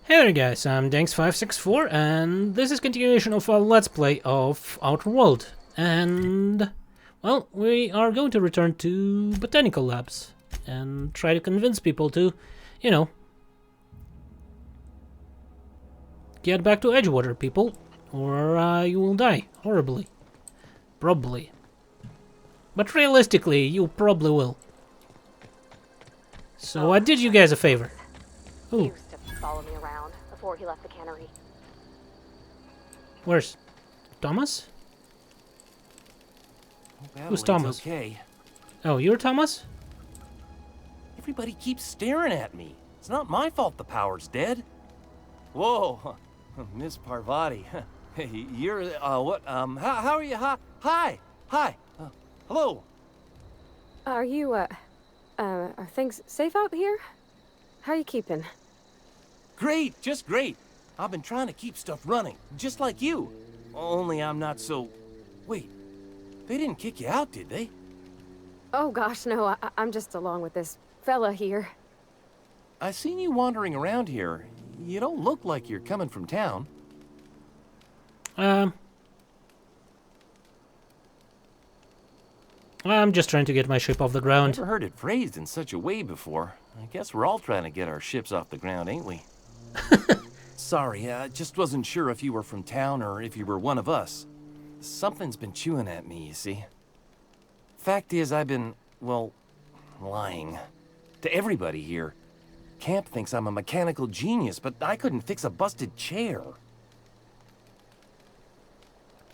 Hey there guys, I'm Dankz564 and this is continuation of our Let's Play of Outer World. And, well, we are going to return to Botanical Labs and try to convince people to, you know, get back to Edgewater, people, or you will die horribly. Probably. But realistically, you probably will. So I did you guys a favor. He Ooh, used to follow me around before he left the cannery. where's Thomas? Who's Adeline's Thomas? Okay. Oh, you're Thomas? Everybody keeps staring at me. It's not my fault the power's dead. Whoa, Miss Parvati. Hey, you're what? How are you? Hi. Hello. Are things safe out here? How are you keeping? Great, just great. I've been trying to keep stuff running, just like you. Only I'm not so. Wait, they didn't kick you out, did they? Oh gosh, no, I'm just along with this fella here. I seen you wandering around here. You don't look like you're coming from town. I'm just trying to get my ship off the ground. Never heard it phrased in such a way before. I guess we're all trying to get our ships off the ground, ain't we? Sorry, I just wasn't sure if you were from town or if you were one of us. Something's been chewing at me, you see. Fact is, I've been, well, lying. To everybody here. Camp thinks I'm a mechanical genius, but I couldn't fix a busted chair.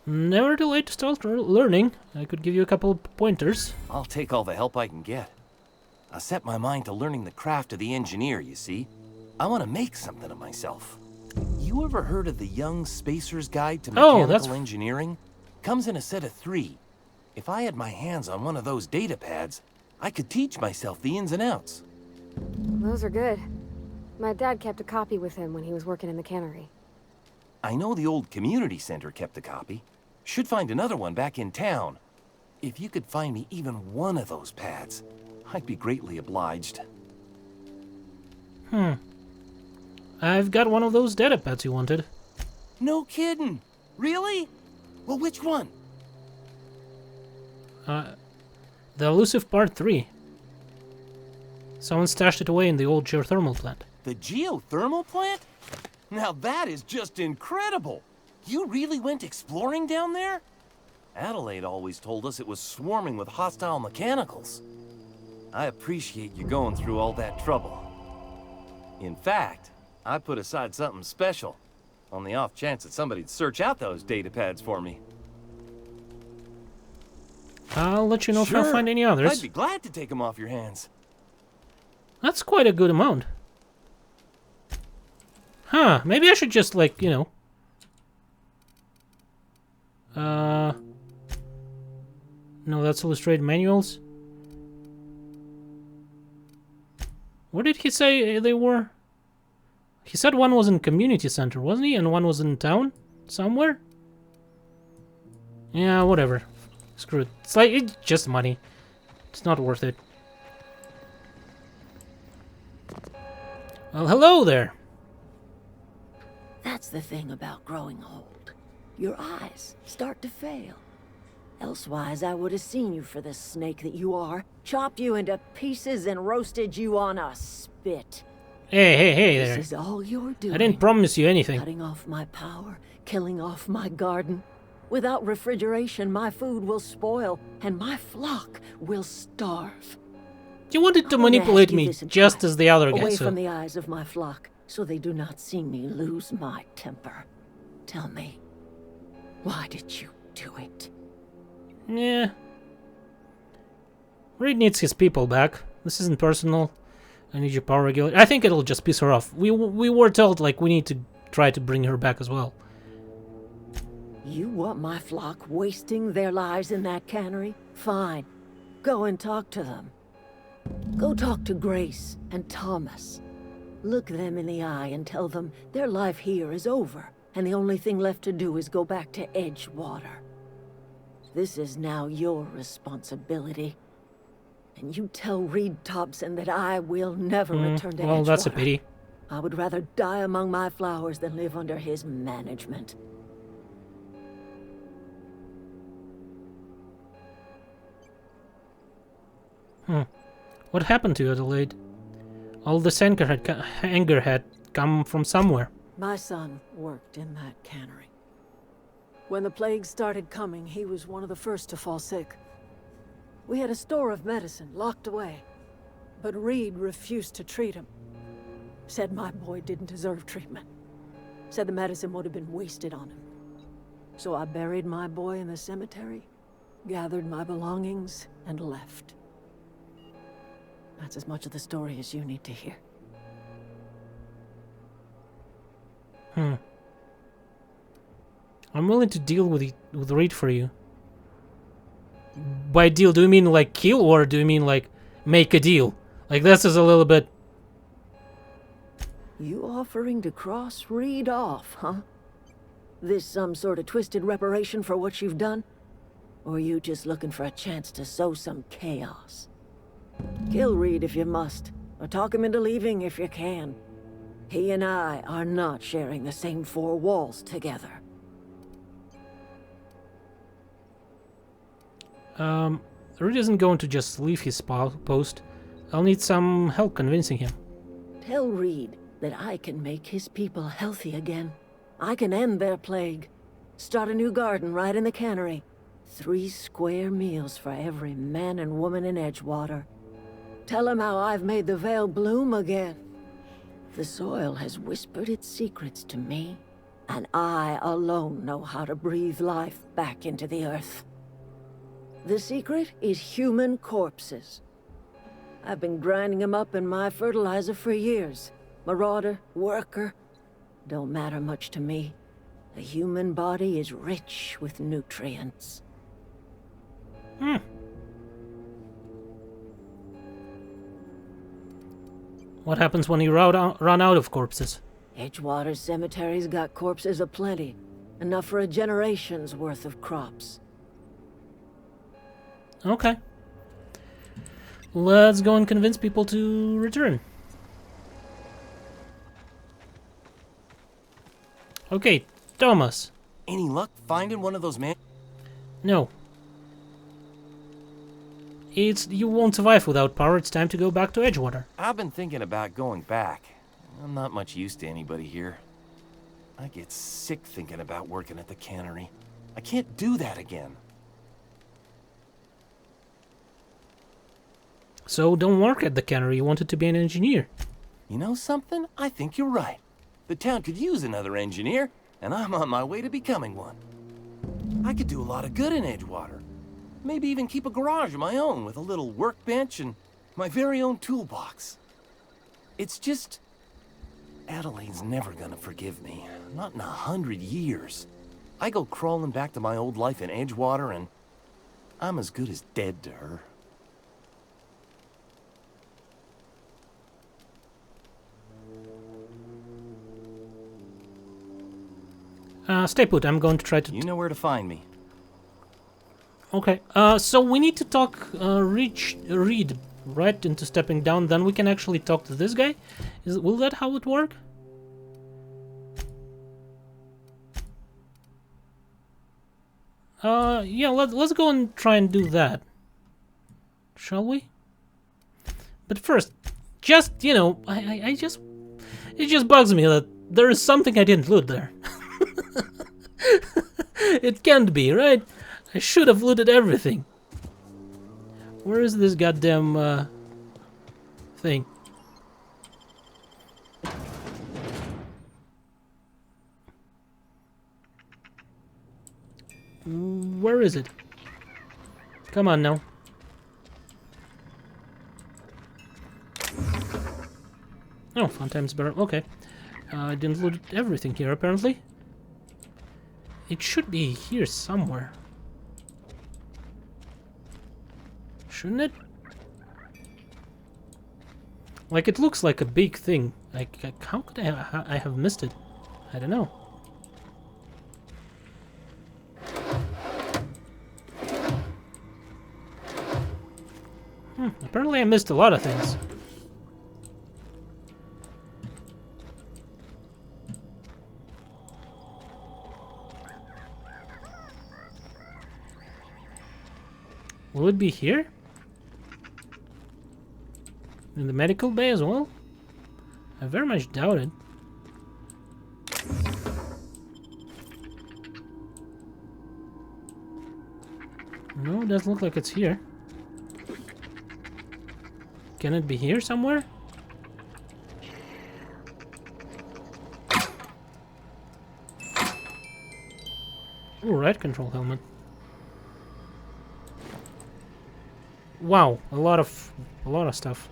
Never too late to start learning. I could give you a couple pointers. I'll take all the help I can get. I set my mind to learning the craft of the engineer, you see. I want to make something of myself. You ever heard of the Young Spacer's Guide to Mechanical Engineering? Comes in a set of 3. If I had my hands on one of those data pads, I could teach myself the ins and outs. Those are good. My dad kept a copy with him when he was working in the cannery. I know the old community center kept a copy. Should find another one back in town. If you could find me even one of those pads, I'd be greatly obliged. I've got one of those data pads you wanted. No kidding. Really? Well, which one? The elusive part 3. Someone stashed it away in the old geothermal plant. The geothermal plant? Now that is just incredible! You really went exploring down there? Adelaide always told us it was swarming with hostile mechanicals. I appreciate you going through all that trouble. In fact, I put aside something special, on the off chance that somebody'd search out those data pads for me. I'll let you know Sure. if I find any others. I'd be glad to take them off your hands. That's quite a good amount. Huh, maybe I should just, like, you know... No, that's illustrated manuals. Where did he say they were? He said one was in community center, wasn't he? And one was in town? Somewhere? Yeah, whatever. Screw it. It's like, it's just money. It's not worth it. Well, hello there. That's the thing about growing old. Your eyes start to fail. Elsewise, I would have seen you for the snake that you are, chopped you into pieces and roasted you on a spit. Hey there. This is all you're doing. I didn't promise you anything. Cutting off my power, killing off my garden. Without refrigeration, my food will spoil, and my flock will starve. You wanted to I wanna manipulate ask you me this in just private, as the other guy, away so... from the eyes of my flock, so they do not see me lose my temper. Tell me, why did you do it? Yeah. Reed needs his people back. This isn't personal. I need your power regulator. I think it'll just piss her off. We were told, like, we need to try to bring her back as well. You want my flock wasting their lives in that cannery? Fine. Go and talk to them. Go talk to Grace and Thomas. Look them in the eye and tell them their life here is over, and the only thing left to do is go back to Edgewater. This is now your responsibility. And you tell Reed Thompson that I will never return to Edgewater. Well, that's a pity. I would rather die among my flowers than live under his management. What happened to you, Adelaide? All this anger had come from somewhere. My son worked in that cannery. When the plague started coming, he was one of the first to fall sick. We had a store of medicine locked away, but Reed refused to treat him. Said my boy didn't deserve treatment. Said the medicine would have been wasted on him. So I buried my boy in the cemetery, gathered my belongings, and left. That's as much of the story as you need to hear. I'm willing to deal with Reed for you. By deal, do you mean like kill, or do you mean like make a deal? Like this is a little bit... You offering to cross Reed off, huh? This some sort of twisted reparation for what you've done? Or you just looking for a chance to sow some chaos? Kill Reed if you must, or talk him into leaving if you can. He and I are not sharing the same four walls together. Reed isn't going to just leave his post. I'll need some help convincing him. Tell Reed that I can make his people healthy again. I can end their plague. Start a new garden right in the cannery. 3 square meals for every man and woman in Edgewater. Tell him how I've made the Vale bloom again. The soil has whispered its secrets to me, and I alone know how to breathe life back into the earth. The secret is human corpses. I've been grinding them up in my fertilizer for years. Marauder, worker, don't matter much to me. The human body is rich with nutrients. What happens when you run out of corpses? Edgewater Cemetery's got corpses aplenty. Enough for a generation's worth of crops. Okay. Let's go and convince people to return. Okay, Thomas. Any luck finding one of those men? No. You won't survive without power. It's time to go back to Edgewater. I've been thinking about going back. I'm not much use to anybody here. I get sick thinking about working at the cannery. I can't do that again. So don't work at the cannery. You wanted to be an engineer. You know something? I think you're right. The town could use another engineer, and I'm on my way to becoming one. I could do a lot of good in Edgewater. Maybe even keep a garage of my own with a little workbench and my very own toolbox. It's just... Adelaide's never gonna forgive me. Not in 100 years. I go crawling back to my old life in Edgewater, and I'm as good as dead to her. Stay put. I'm going to try to... You know where to find me. Okay. So we need to talk Reed right into stepping down. Then we can actually talk to this guy. Will that how it work? Yeah. Let's go and try and do that. Shall we? But first, just it just bugs me that there is something I didn't loot there. It can't be, right? I should have looted everything. Where is this goddamn thing? Where is it? Come on now. Oh, fun times better. Okay. I didn't loot everything here, apparently. It should be here somewhere. Shouldn't it? Like, it looks like a big thing. Like how could I have missed it? I don't know. Apparently I missed a lot of things. Will it be here? In the medical bay as well? I very much doubt it. No, it doesn't look like it's here. Can it be here somewhere? Ooh, right control helmet. Wow, a lot of stuff.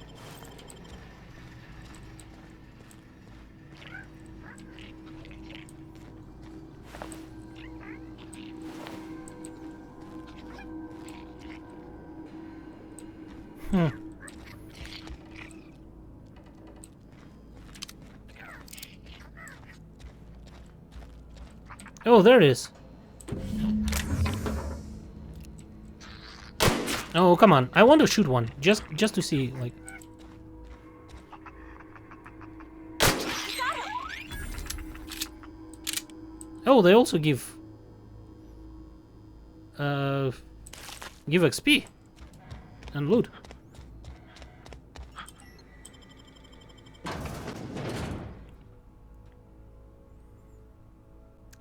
Oh, there it is. Oh, come on. I want to shoot one. Just to see, like... Oh, they also give... give XP. And loot.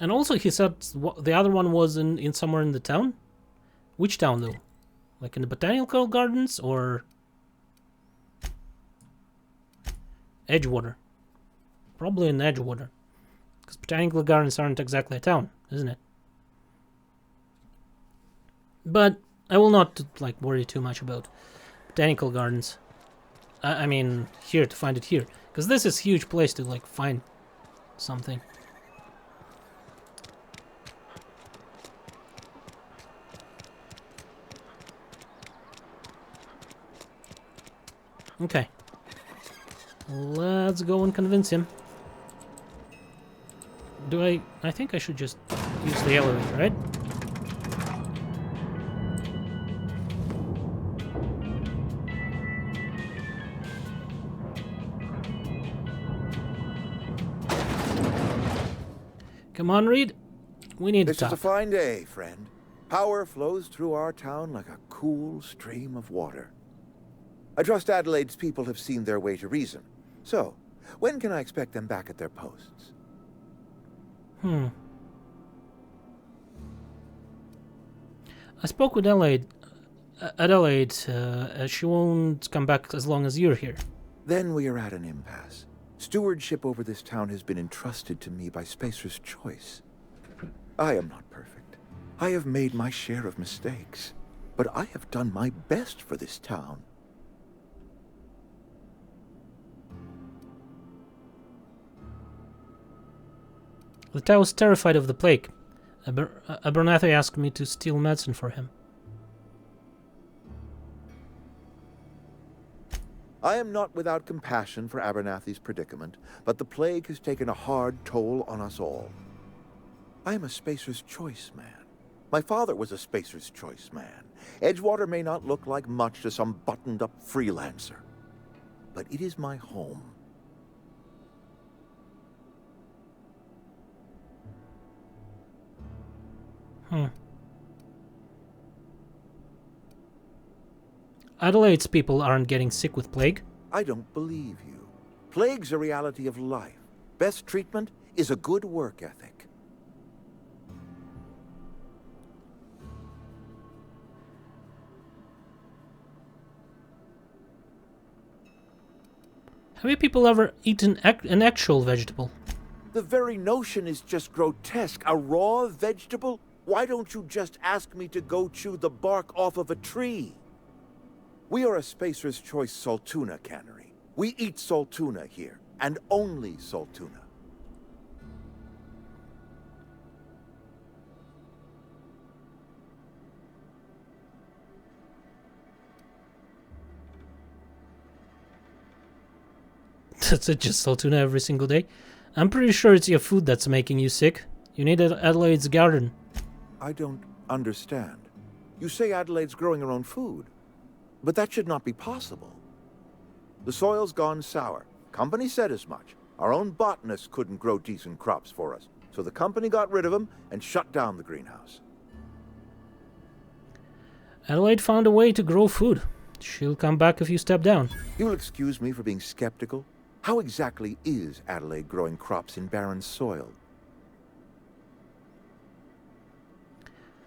And also he said the other one was in somewhere in the town? Which town though? Like in the botanical gardens or Edgewater? Probably in Edgewater. Because botanical gardens aren't exactly a town, isn't it? But I will not like worry too much about botanical gardens. I mean here to find it here. Because this is a huge place to like find something. Okay. Let's go and convince him. I think I should just use the elevator, right? Come on, Reed. We need to talk. This is a fine day, friend. Power flows through our town like a cool stream of water. I trust Adelaide's people have seen their way to reason. So, when can I expect them back at their posts? I spoke with Adelaide. She won't come back as long as you're here. Then we are at an impasse. Stewardship over this town has been entrusted to me by Spacer's Choice. I am not perfect. I have made my share of mistakes. But I have done my best for this town. The town was terrified of the plague. Abernathy asked me to steal medicine for him. I am not without compassion for Abernathy's predicament, but the plague has taken a hard toll on us all. I am a Spacer's Choice man. My father was a Spacer's Choice man. Edgewater may not look like much to some buttoned-up freelancer, but it is my home. Adelaide's people aren't getting sick with plague. I don't believe you. Plague's a reality of life. Best treatment is a good work ethic. Have you people ever eaten an actual vegetable? The very notion is just grotesque. A raw vegetable? Why don't you just ask me to go chew the bark off of a tree? We are a Spacer's Choice Saltuna cannery. We eat Saltuna here, and only Saltuna. That's it, just Saltuna every single day? I'm pretty sure it's your food that's making you sick. You need Adelaide's garden. I don't understand. You say Adelaide's growing her own food. But that should not be possible. The soil's gone sour. Company said as much. Our own botanists couldn't grow decent crops for us. So the company got rid of them and shut down the greenhouse. Adelaide found a way to grow food. She'll come back if you step down. You'll excuse me for being skeptical. How exactly is Adelaide growing crops in barren soil?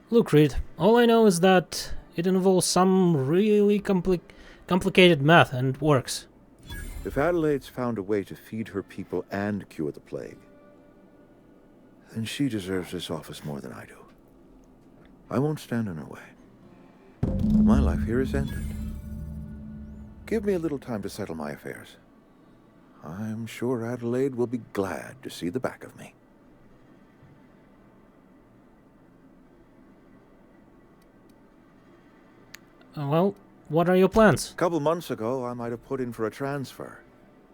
Look, Reed, all I know is that it involves some really complicated math and works. If Adelaide's found a way to feed her people and cure the plague, then she deserves this office more than I do. I won't stand in her way. My life here is ended. Give me a little time to settle my affairs. I'm sure Adelaide will be glad to see the back of me. Well, what are your plans? A couple months ago, I might have put in for a transfer.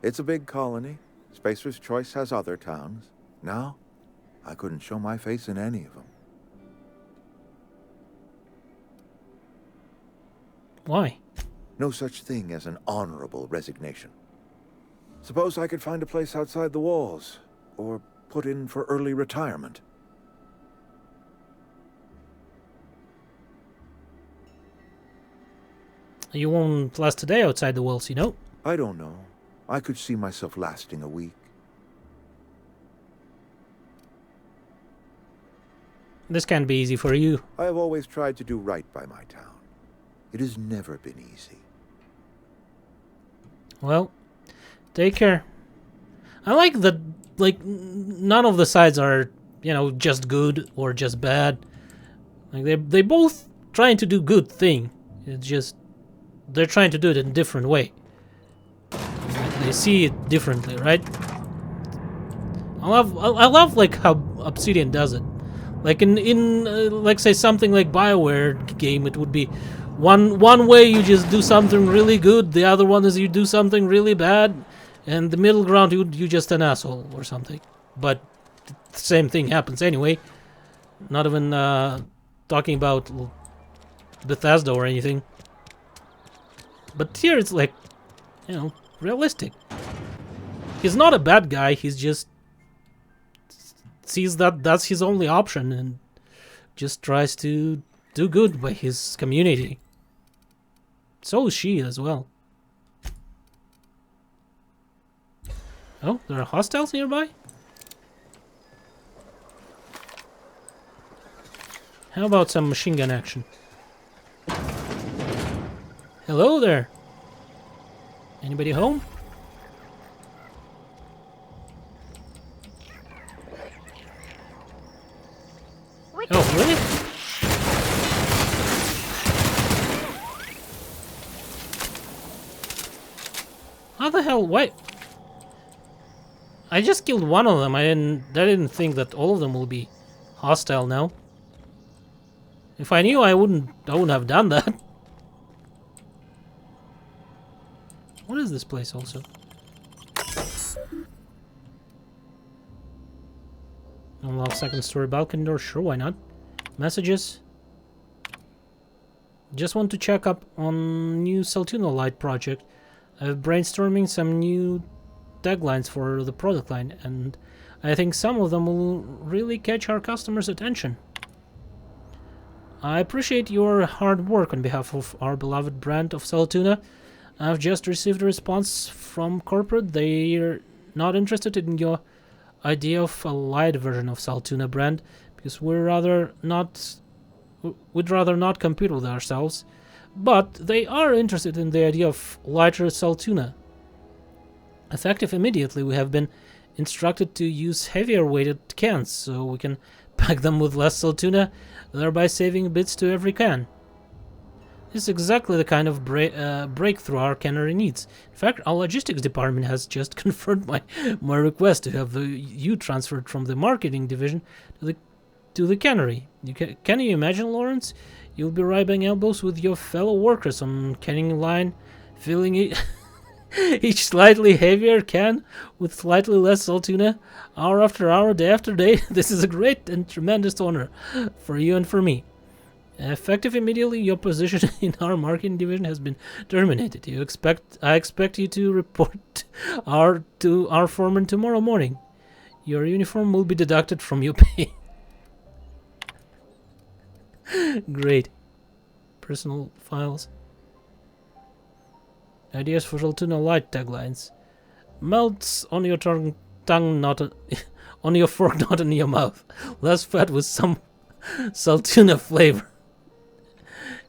It's a big colony. Spacer's Choice has other towns. Now, I couldn't show my face in any of them. Why? No such thing as an honorable resignation. Suppose I could find a place outside the walls, or put in for early retirement. You won't last a day outside the walls, you know? I don't know. I could see myself lasting a week. This can't be easy for you. I have always tried to do right by my town. It has never been easy. Well, take care. I like that, like, none of the sides are, you know, just good or just bad. Like, they both trying to do good thing. It's just, they're trying to do it in a different way. They see it differently, right? I love like how Obsidian does it. Like in like say something like BioWare game, it would be one way you just do something really good, the other one is you do something really bad, and the middle ground you just an asshole or something. But the same thing happens anyway. Not even talking about Bethesda or anything. But here it's like, you know, realistic. He's not a bad guy, he's just sees that that's his only option and just tries to do good by his community. So is she as well. Oh, there are hostiles nearby? How about some machine gun action? Hello there. Anybody home? Oh, really? How the hell? Why? I just killed one of them. I didn't think that all of them will be hostile now. If I knew, I wouldn't have done that. What is this place also? Unlock second story balcony door, sure, why not? Messages. Just want to check up on new Saltuna Light project. I'm brainstorming some new taglines for the product line, and I think some of them will really catch our customers' attention. I appreciate your hard work on behalf of our beloved brand of Saltuna. I've just received a response from corporate. They're not interested in your idea of a light version of Saltuna brand because we'd rather not compete with ourselves, but they are interested in the idea of lighter Saltuna. Effective immediately, we have been instructed to use heavier weighted cans so we can pack them with less Saltuna, thereby saving bits to every can. This is exactly the kind of breakthrough our cannery needs. In fact, our logistics department has just confirmed my request to have you transferred from the marketing division to the cannery. Can you imagine, Lawrence? You'll be rubbing elbows with your fellow workers on canning line, filling each slightly heavier can with slightly less Saltuna, hour after hour, day after day. This is a great and tremendous honor for you and for me. Effective immediately, your position in our marketing division has been terminated. I expect you to report to our foreman tomorrow morning. Your uniform will be deducted from your pay. Great. personal files. Ideas for Altoona Light taglines. Melts on your tongue, not on your fork, not in your mouth. Less fat with some Saltuna flavor.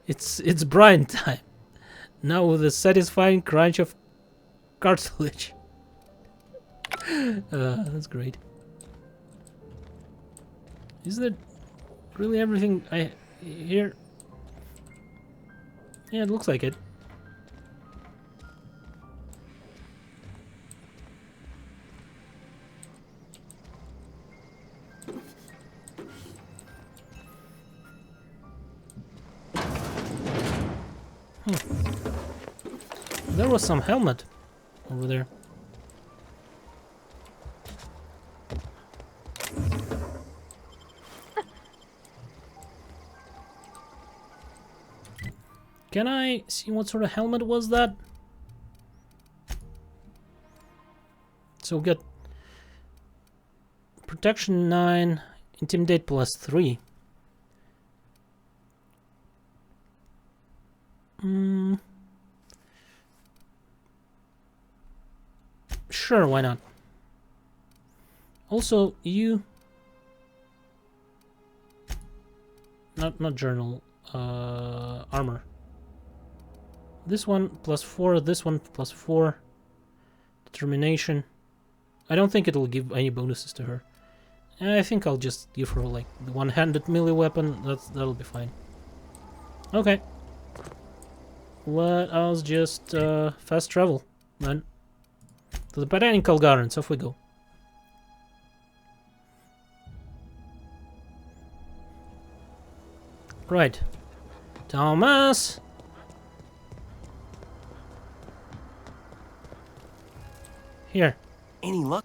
It's brine time. Now with a satisfying crunch of cartilage. That's great. Is that really everything I hear? Yeah, it looks like it. There was some helmet over there. Can I see what sort of helmet was that? So we get protection 9, intimidate plus 3. Sure, why not? Also, you... Not journal, armor. This one plus 4, this one plus 4. Determination. I don't think it'll give any bonuses to her. I think I'll just give her like the one-handed melee weapon. That'll be fine. Okay. Let us just fast travel then. To the Botanical Gardens, off we go. Right. Thomas! Here. Any luck?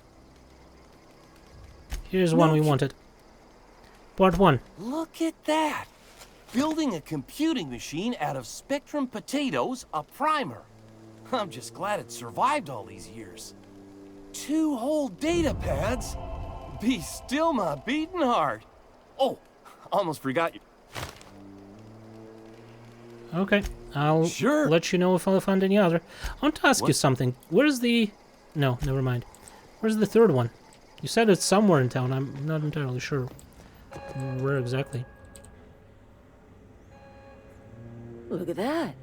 Here's one we wanted. Part 1. Look at that! Building a computing machine out of Spectrum potatoes, a primer. I'm just glad it survived all these years. 2 whole data pads? Be still my beating heart. Oh, almost forgot you. Okay, I'll Sure. let you know if I'll find any other. I want to ask you What? something. Where's the... No, never mind. Where's the third one? You said it's somewhere in town. I'm not entirely sure where exactly. Look at that.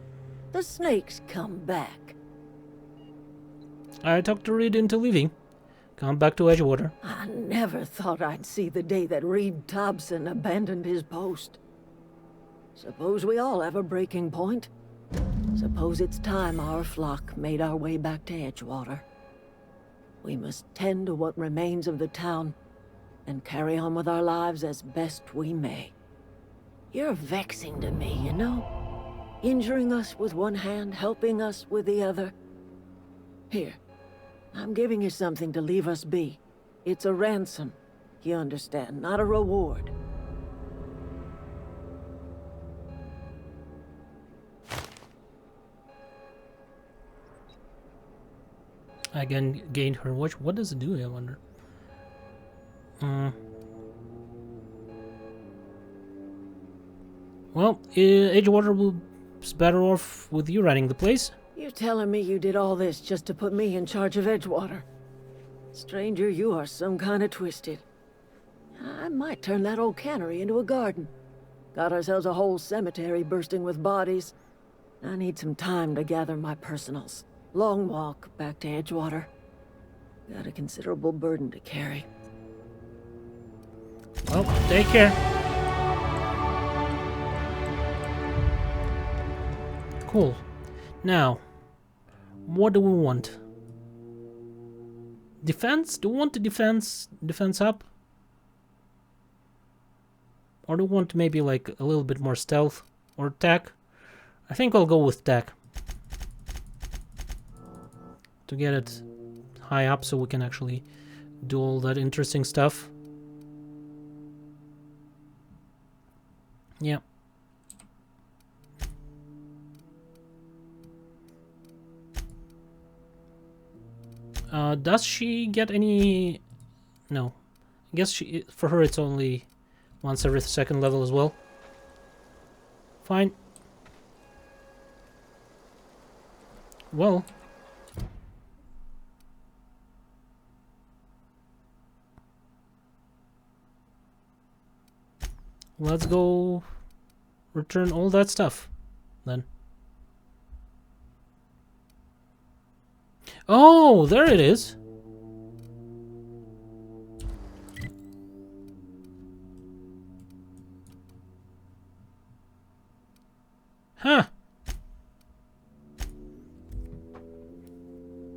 The snake's come back. I talked Reed into leaving. Come back to Edgewater. I never thought I'd see the day that Reed Thompson abandoned his post. Suppose we all have a breaking point. Suppose it's time our flock made our way back to Edgewater. We must tend to what remains of the town and carry on with our lives as best we may. You're vexing to me, you know? Injuring us with one hand, helping us with the other. Here, I'm giving you something to leave us be. It's a ransom, you understand, not a reward. I again gained her watch. What does it do, I wonder? Well, Edgewater will be better off with you running the place. You're telling me you did all this just to put me in charge of Edgewater? Stranger, you are some kind of twisted. I might turn that old cannery into a garden. Got ourselves a whole cemetery bursting with bodies. I need some time to gather my personals. Long walk back to Edgewater. Got a considerable burden to carry. Well, take care. Cool. Now, what do we want? Defense? Do we want the defense up? Or do we want maybe like a little bit more stealth or attack? I think I'll go with attack. To get it high up so we can actually do all that interesting stuff. Yeah. Does she get any... No. I guess for her it's only once every second level as well. Fine. Well... let's go return all that stuff, then. Oh, there it is. Huh.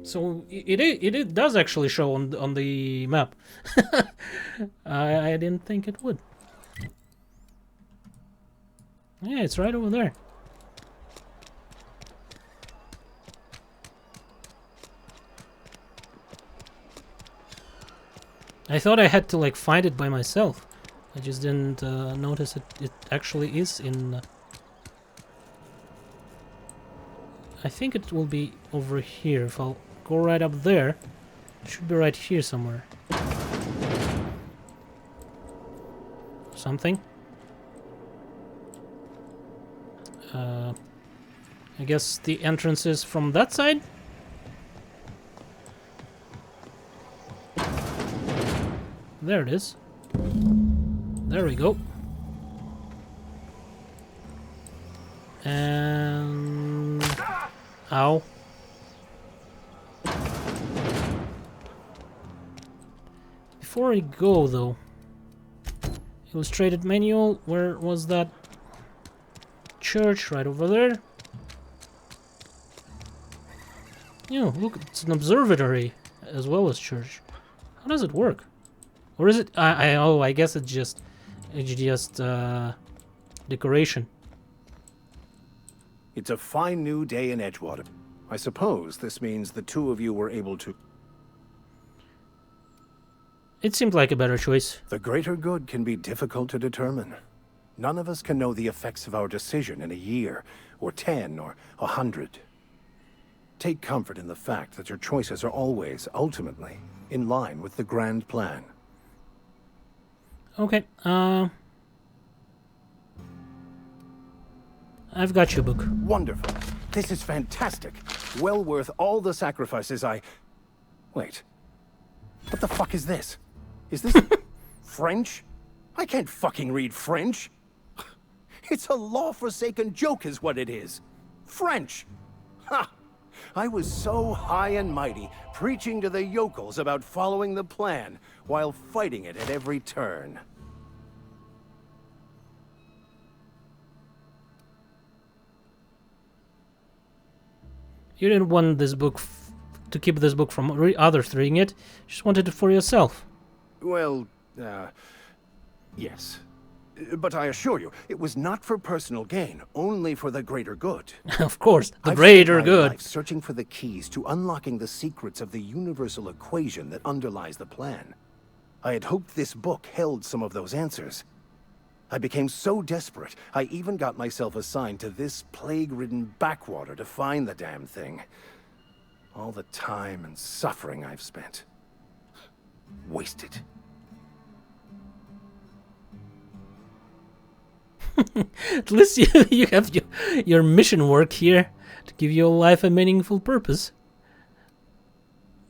So it does actually show on the map. I didn't think it would. Yeah, it's right over there. I thought I had to like find it by myself. I just didn't notice it actually is in... I think it will be over here. If I'll go right up there, it should be right here somewhere. Something. I guess the entrance is from that side? There it is. There we go. And... ow. Before I go, though... illustrated manual, where was that? Church, right over there. Yeah, look, it's an observatory as well as church. How does it work? Or is it... I guess it's just decoration. It's a fine new day in Edgewater. I suppose this means the two of you were able to... It seemed like a better choice. The greater good can be difficult to determine. None of us can know the effects of our decision in a year, or 10, or 100. Take comfort in the fact that your choices are always, ultimately, in line with the grand plan. Okay, I've got your book. Wonderful. This is fantastic. Well worth all the sacrifices I... Wait. What the fuck is this? Is this... French? I can't fucking read French. It's a law-forsaken joke is what it is. French. Ha! I was so high and mighty, preaching to the yokels about following the plan, while fighting it at every turn. You didn't want this book to keep this book from others reading it. You just wanted it for yourself. Well, yes. But I assure you, it was not for personal gain, only for the greater good. Of course, the I've greater spent my good. life searching for the keys to unlocking the secrets of the universal equation that underlies the plan. I had hoped this book held some of those answers. I became so desperate, I even got myself assigned to this plague-ridden backwater to find the damn thing. All the time and suffering I've spent. Wasted. At least you have your mission work here to give your life a meaningful purpose.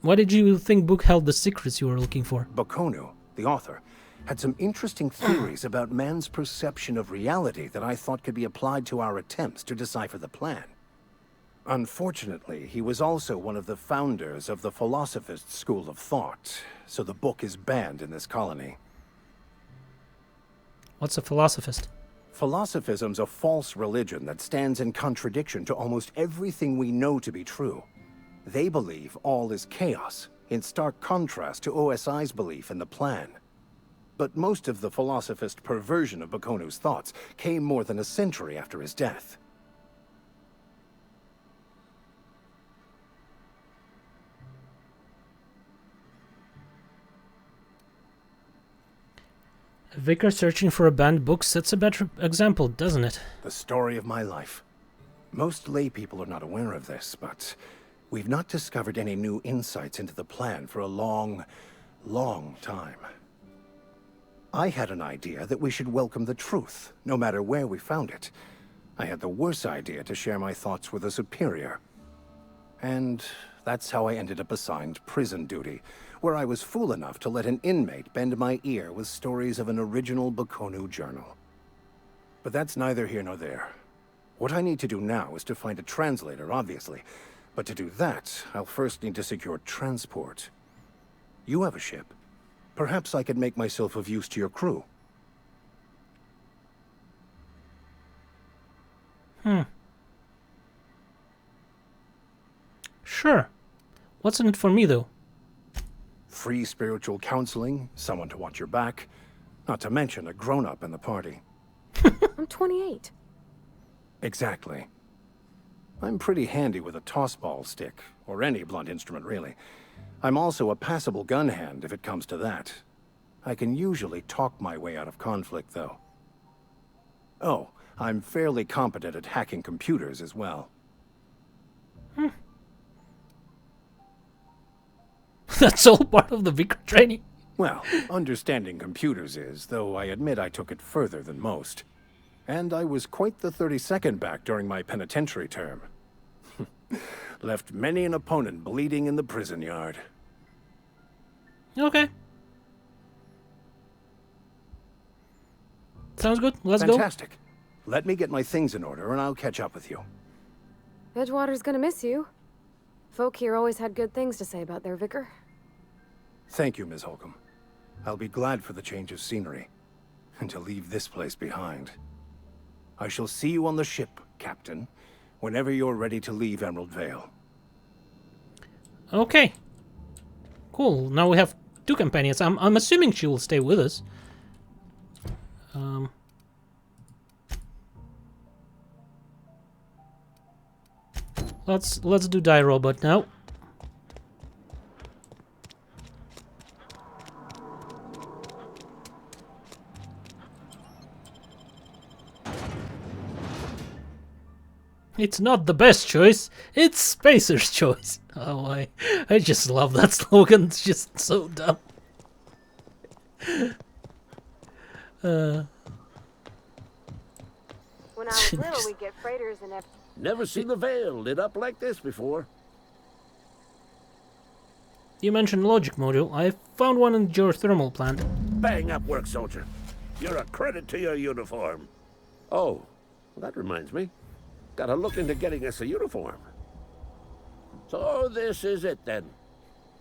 Why did you think book held the secrets you were looking for? Bakonu, the author, had some interesting theories about man's perception of reality that I thought could be applied to our attempts to decipher the plan. Unfortunately, he was also one of the founders of the Philosophist school of thought, so the book is banned in this colony. What's a philosophist? Philosophism's a false religion that stands in contradiction to almost everything we know to be true. They believe all is chaos, in stark contrast to OSI's belief in the plan. But most of the philosophist perversion of Bakonu's thoughts came more than a century after his death. A vicar searching for a banned book sets a better example, doesn't it? The story of my life. Most lay people are not aware of this, but we've not discovered any new insights into the plan for a long, long time. I had an idea that we should welcome the truth, no matter where we found it. I had the worse idea to share my thoughts with a superior. And that's how I ended up assigned prison duty, where I was fool enough to let an inmate bend my ear with stories of an original Bokonu journal. But that's neither here nor there. What I need to do now is to find a translator, obviously. But to do that, I'll first need to secure transport. You have a ship. Perhaps I could make myself of use to your crew. Sure. What's in it for me, though? Free spiritual counseling, someone to watch your back, not to mention a grown-up in the party. I'm 28. Exactly. I'm pretty handy with a tossball stick, or any blunt instrument, really. I'm also a passable gun hand, if it comes to that. I can usually talk my way out of conflict, though. Oh, I'm fairly competent at hacking computers as well. That's all part of the Vicar training. Well, understanding computers is, though I admit I took it further than most. And I was quite the 32nd back during my penitentiary term. Left many an opponent bleeding in the prison yard. Okay. Sounds good. Let's go. Fantastic. Let me get my things in order and I'll catch up with you. Edgewater's gonna miss you. Folk here always had good things to say about their vicar. Thank you, Ms. Holcomb. I'll be glad for the change of scenery, and to leave this place behind. I shall see you on the ship, Captain, whenever you're ready to leave Emerald Vale. Okay. Cool. Now we have two companions. I'm assuming she will stay with us. Let's do Die Robot now. It's not the best choice, it's Spacer's choice. Oh, I just love that slogan, it's just so dumb. When I was little, we'd get freighters and Never seen the Vale lit up like this before. You mentioned logic module. I found one in the geothermal plant. Bang up work, soldier. You're a credit to your uniform. Oh, that reminds me. Gotta look into getting us a uniform. So this is it then.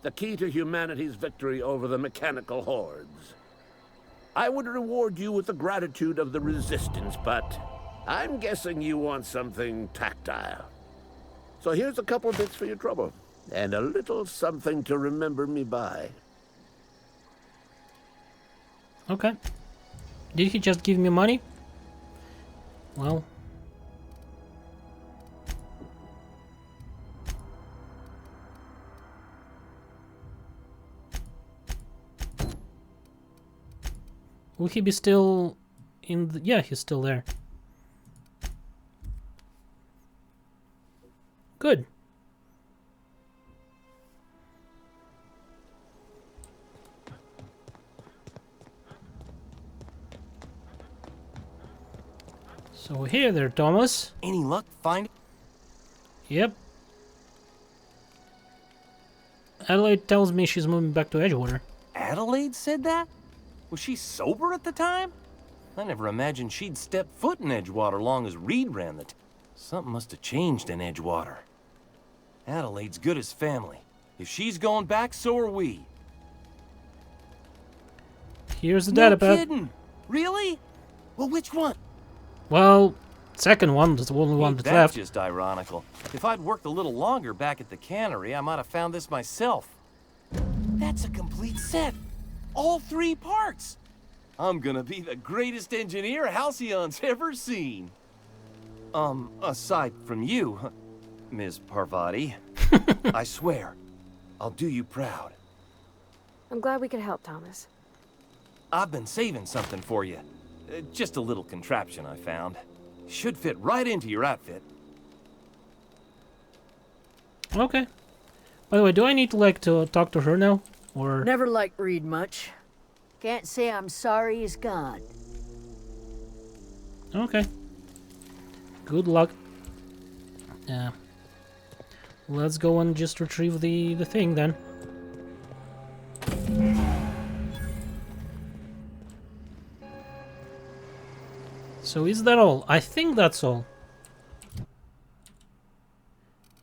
The key to humanity's victory over the mechanical hordes. I would reward you with the gratitude of the Resistance, but I'm guessing you want something tactile. So here's a couple bits for your trouble, and a little something to remember me by. Okay. Did he just give me money? Well. Will he be still in the... Yeah, he's still there. Good. So here there, Thomas. Any luck finding? Yep. Adelaide tells me she's moving back to Edgewater. Adelaide said that? Was she sober at the time? I never imagined she'd step foot in Edgewater long as Reed ran the Something must have changed in Edgewater. Adelaide's good as family. If she's going back, so are we. Here's the No datapad. kidding. Really? Well, which one? Well, second one, that's the only one that's That's left. just ironical. If I'd worked a little longer back at the cannery, I might have found this myself. That's a complete set. All 3 parts. I'm gonna be the greatest engineer Halcyon's ever seen. Aside from you, Ms. Parvati. I swear, I'll do you proud. I'm glad we could help, Thomas. I've been saving something for you. Just a little contraption I found. Should fit right into your outfit. Okay. By the way, do I need to to talk to her now? Or Never liked Reed much. Can't say I'm sorry he's gone. okay. Good luck. Yeah. let's go and just retrieve the thing then. So is that all? I think that's all.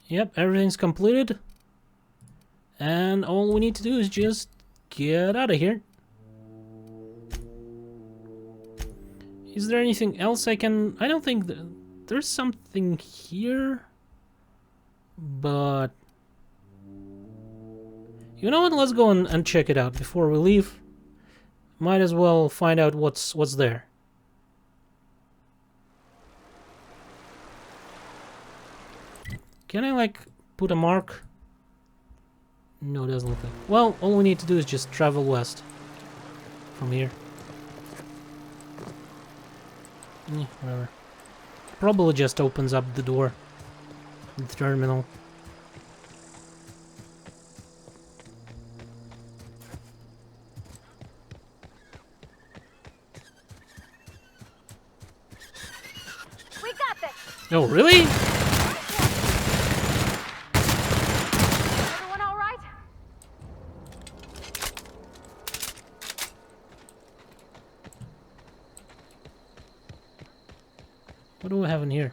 Yep, everything's completed. And all we need to do is just get out of here. Is there anything else I can... I don't think... There's something here. But... You know what? Let's go and check it out before we leave. Might as well find out what's there. Can I, like, put a mark? No, it doesn't look like... Well, all we need to do is just travel west. From here. Whatever. Probably just opens up the door. The terminal. We got this. Oh, really? Everyone all right? What do we have in here?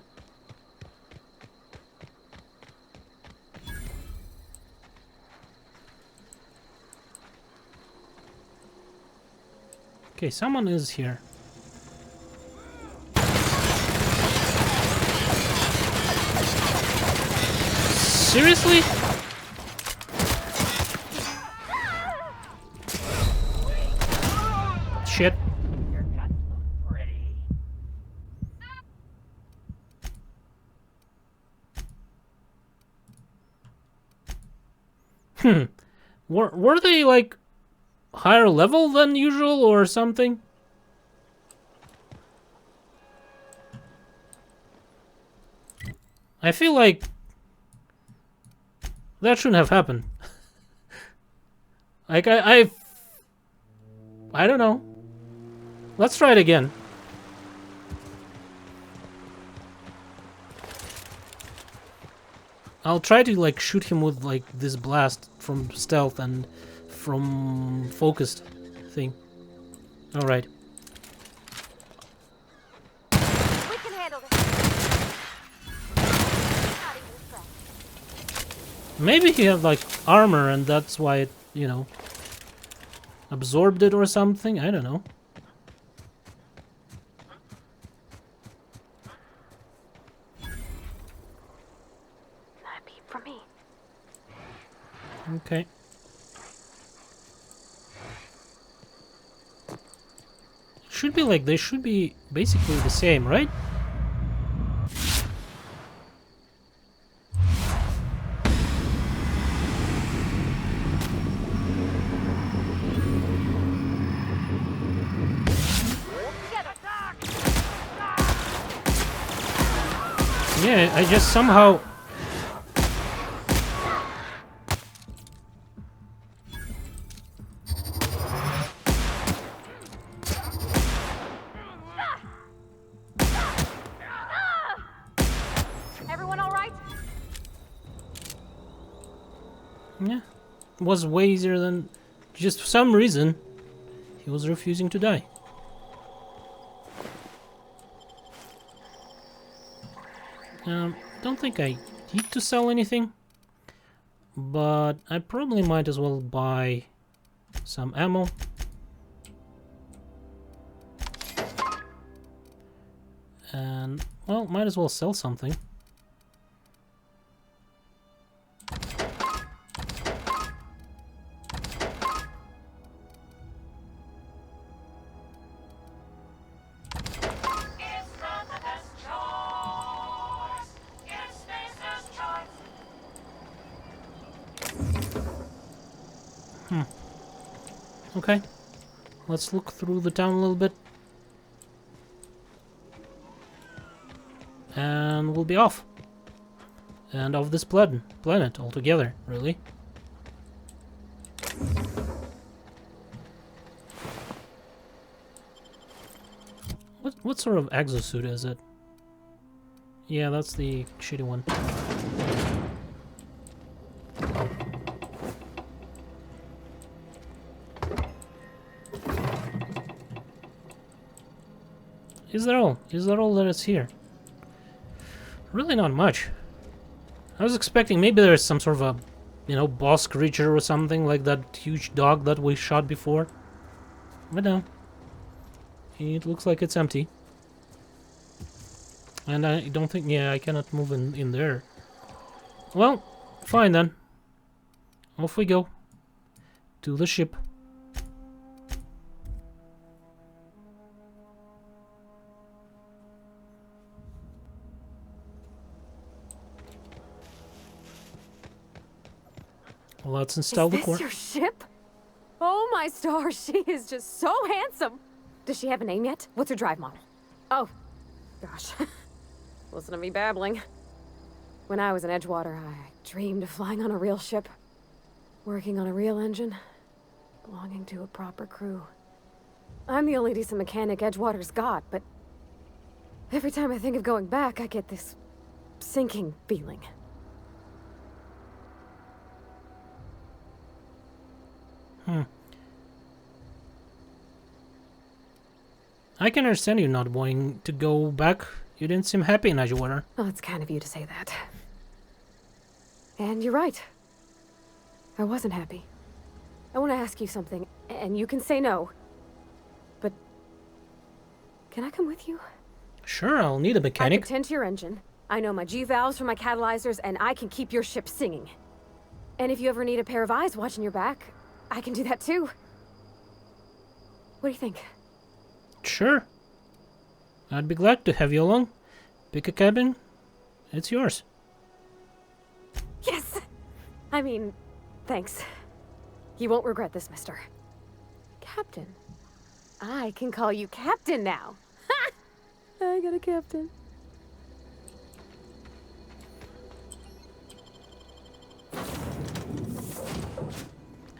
Okay, someone is here. Seriously? Shit. Were they like higher level than usual or something? I feel like that shouldn't have happened. Like I don't know. Let's try it again. I'll try to like shoot him with like this blast from stealth and from focused thing. All right. We can handle this. Not even a threat. Maybe he had like armor and that's why it, you know, absorbed it or something. I don't know. That be for me. Okay. Should be like, they should be basically the same, right? Yeah, I just somehow... Everyone all right? Yeah, was way easier than... Just for some reason, he was refusing to die. Don't think I need to sell anything, but I probably might as well buy some ammo. And, well, might as well sell something. Okay, let's look through the town a little bit. And we'll be off. And off this planet altogether, really. What sort of exosuit is it? Yeah, that's the shitty one. Is that all? Is that all that is here? Really not much. I was expecting maybe there's some sort of a, you know, boss creature or something, like that huge dog that we shot before. But no. It looks like it's empty. And I don't think... yeah, I cannot move in there. Well, fine then. Off we go. To the ship. Let's install the core. Is this your ship? Oh my stars, she is just so handsome. Does she have a name yet? What's her drive model? Oh, gosh. Listen to me babbling. When I was in Edgewater, I dreamed of flying on a real ship, working on a real engine, belonging to a proper crew. I'm the only decent mechanic Edgewater's got, but every time I think of going back, I get this sinking feeling. I can understand you not wanting to go back. You didn't seem happy in Edgewater. Well, it's kind of you to say that. And you're right. I wasn't happy. I want to ask you something, and you can say no. But can I come with you? Sure, I'll need a I mechanic. can tend to your engine. I know my G-valves for my catalyzers, and I can keep your ship singing. And if you ever need a pair of eyes watching your back, I can do that too. What do you think? Sure. I'd be glad to have you along. Pick a cabin. It's yours. Yes! I mean, thanks. You won't regret this, mister. Captain. I can call you Captain now. Ha! I got a captain.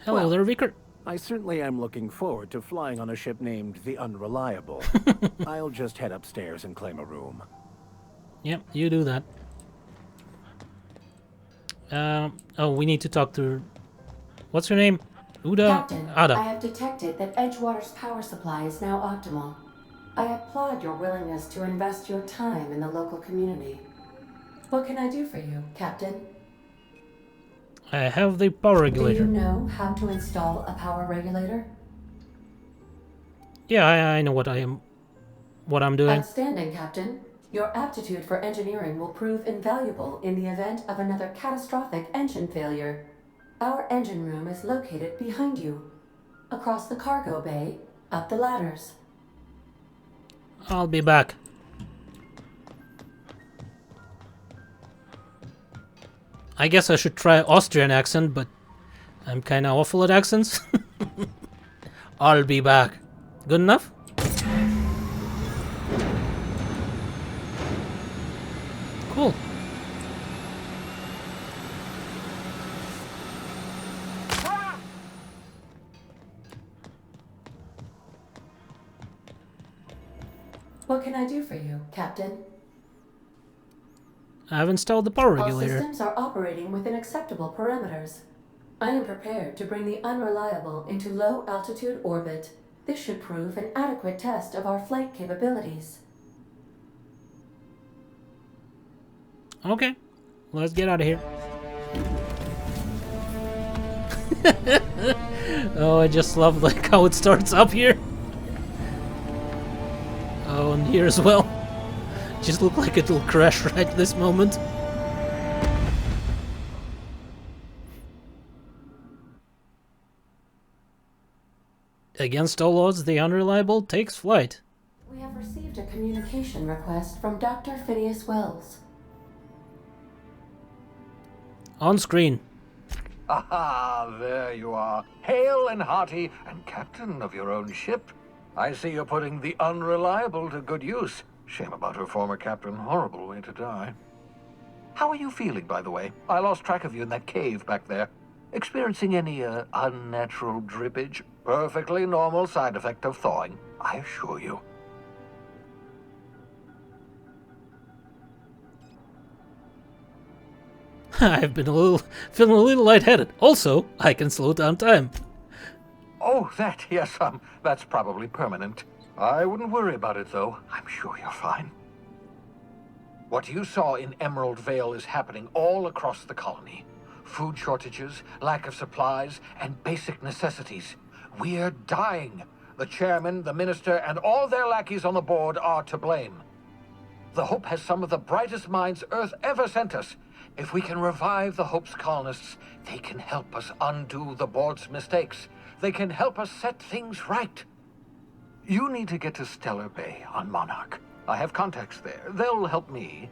Hello Well, there, Vicar. I certainly am looking forward to flying on a ship named the Unreliable. I'll just head upstairs and claim a room. Yep, you do that. Oh, we need to talk to... What's her name? Uda? Captain, Ada. I have detected that Edgewater's power supply is now optimal. I applaud your willingness to invest your time in the local community. What can I do for you, Captain? I have the power Do you regulator. know how to install a power regulator? Yeah, I know what I'm doing. Outstanding, Captain. Your aptitude for engineering will prove invaluable in the event of another catastrophic engine failure. Our engine room is located behind you. Across the cargo bay, up the ladders. I'll be back. I guess I should try Austrian accent, but I'm kinda awful at accents. I'll be back. Good enough? Cool. What can I do for you, Captain? I've installed the power All regulator. systems are operating within acceptable parameters. I am prepared to bring the Unreliable into low-altitude orbit. This should prove an adequate test of our flight capabilities. Okay, let's get out of here. Oh, I just love like how it starts up here. Oh, and here as well. Just look like it'll crash right this moment. Against all odds, the Unreliable takes flight. We have received a communication request from Dr. Phineas Wells. On screen. Aha, there you are. Hale and hearty, and captain of your own ship. I see you're putting the Unreliable to good use. Shame about her former captain. Horrible way to die. How are you feeling, by the way? I lost track of you in that cave back there. Experiencing any, unnatural drippage? Perfectly normal side effect of thawing, I assure you. I've been feeling a little lightheaded. Also, I can slow down time. Oh, that, yes, that's probably permanent. I wouldn't worry about it, though. I'm sure you're fine. What you saw in Emerald Vale is happening all across the colony. Food shortages, lack of supplies, and basic necessities. We're dying. The chairman, the minister, and all their lackeys on the board are to blame. The Hope has some of the brightest minds Earth ever sent us. If we can revive the Hope's colonists, they can help us undo the board's mistakes. They can help us set things right. You need to get to Stellar Bay on Monarch. I have contacts there. They'll help me,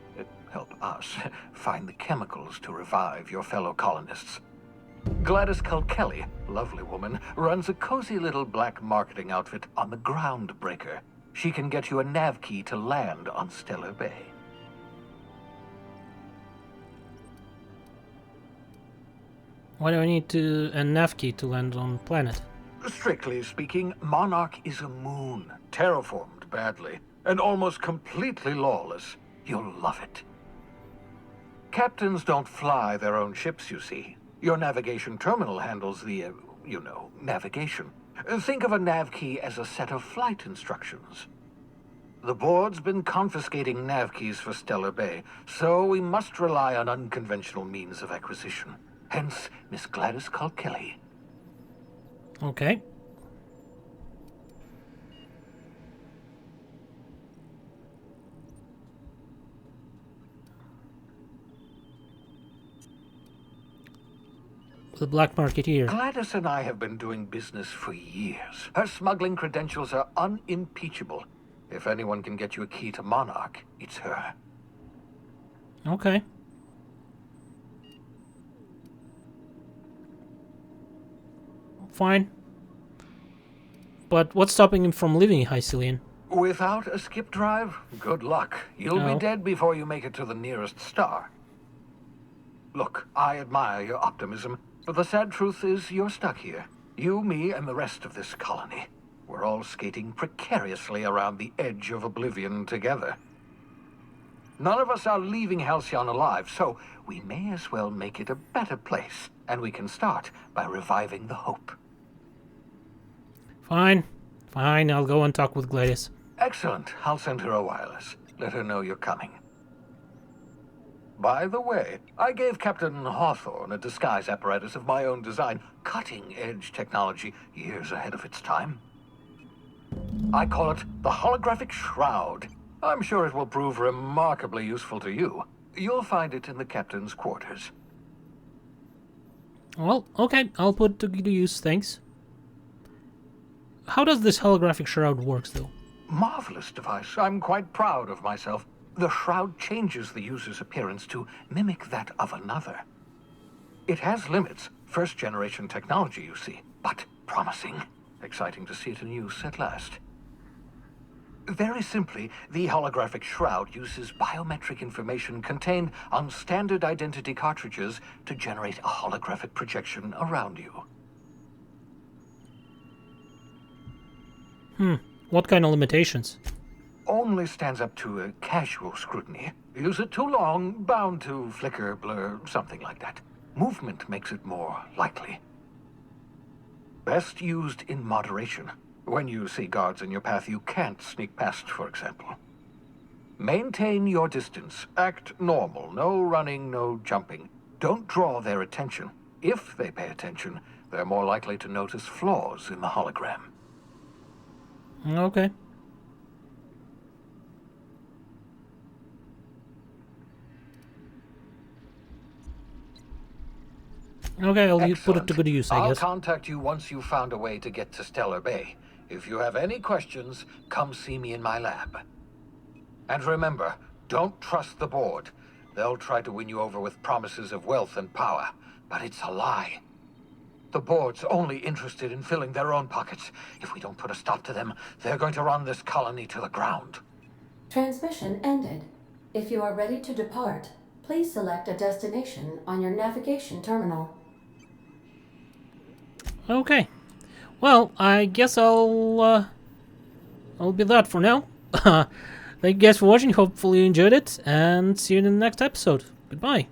help us, find the chemicals to revive your fellow colonists. Gladys Kelly, lovely woman, runs a cozy little black marketing outfit on the Groundbreaker. She can get you a nav key to land on Stellar Bay. Why do I need a nav key to land on planet? Strictly speaking, Monarch is a moon, terraformed badly, and almost completely lawless. You'll love it. Captains don't fly their own ships, you see. Your navigation terminal handles the, navigation. Think of a nav key as a set of flight instructions. The board's been confiscating nav keys for Stellar Bay, so we must rely on unconventional means of acquisition. Hence, Miss Gladys Kelly. Okay. The black market here. Gladys and I have been doing business for years. Her smuggling credentials are unimpeachable. If anyone can get you a key to Monarch, it's her. Okay. Fine. But what's stopping him from leaving Hycelian? Without a skip drive, good luck. You'll No. be dead before you make it to the nearest star. Look, I admire your optimism, but the sad truth is you're stuck here. You, me, and the rest of this colony. We're all skating precariously around the edge of oblivion together. None of us are leaving Halcyon alive, so we may as well make it a better place, and we can start by reviving the Hope. Fine. Fine, I'll go and talk with Gladys. Excellent. I'll send her a wireless. Let her know you're coming. By the way, I gave Captain Hawthorne a disguise apparatus of my own design, cutting-edge technology years ahead of its time. I call it the Holographic Shroud. I'm sure it will prove remarkably useful to you. You'll find it in the captain's quarters. Well, okay, I'll put it to good use, thanks. How does this holographic shroud work, though? Marvelous device. I'm quite proud of myself. The shroud changes the user's appearance to mimic that of another. It has limits. First-generation technology, you see, but promising. Exciting to see it in use at last. Very simply, the holographic shroud uses biometric information contained on standard identity cartridges to generate a holographic projection around you. What kind of limitations? Only stands up to a casual scrutiny. Use it too long, bound to flicker, blur, something like that. Movement makes it more likely. Best used in moderation. When you see guards in your path you can't sneak past, for example. Maintain your distance. Act normal. No running, no jumping. Don't draw their attention. If they pay attention, they're more likely to notice flaws in the hologram. Okay. Okay, I'll put it to good use, I guess. I'll contact you once you've found a way to get to Stellar Bay. If you have any questions, come see me in my lab. And remember, don't trust the board. They'll try to win you over with promises of wealth and power, but it's a lie. The board's only interested in filling their own pockets. If we don't put a stop to them, they're going to run this colony to the ground. Transmission ended. If you are ready to depart, please select a destination on your navigation terminal. Okay. Well, I guess I'll be that for now. Thank you guys for watching. Hopefully you enjoyed it, and see you in the next episode. Goodbye.